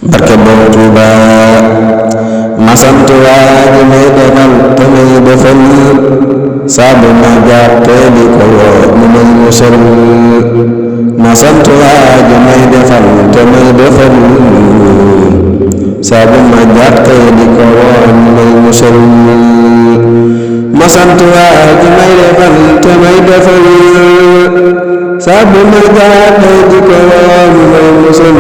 barke Borom Tuuba ma sant waa ji may defal te may defal saa bu ma jàppee di ko woo mu may musal ma sant waa ji may defal te may defal saa bu ma jàppee di ko woo mu may musal ma sant waa ji may defal te may defal saa bu ma jàppee di ko woo mu may musal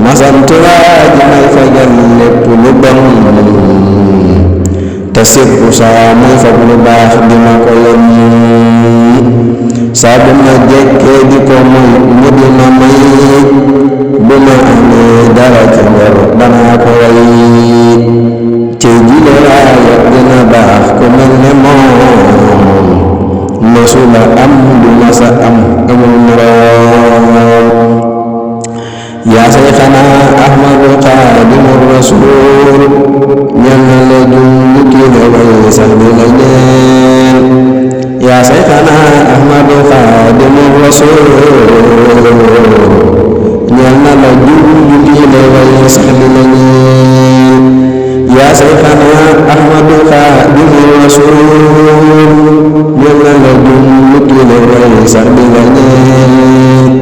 ma sant waa ji may fegal lépp lu bon te sépp saa muy fab lu baax di ma ko yem saa bu ma jekkee di ko moy mu di ma may bu ma amee dara ci ngor danaa ko way ci jile raaya dina baax ku mel ne moom masula am du masa am amul moroom yaa Sayxana Ahmadu Xaadimu Rasuul ñaan na la junni ki la way sax di la ñeel yaa Sayxana Ahmadu Xaadimu Rasuul ñaan na la junni ki la way sax di la ñeel yaa Sayxana Ahmadu Xaadimu Rasuul ñaan na la junni ki la way sax di la ñeel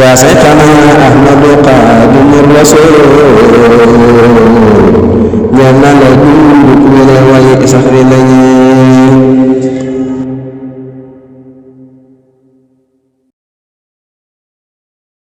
yaa Sayxana Ahmadu Xaadimu Rasuul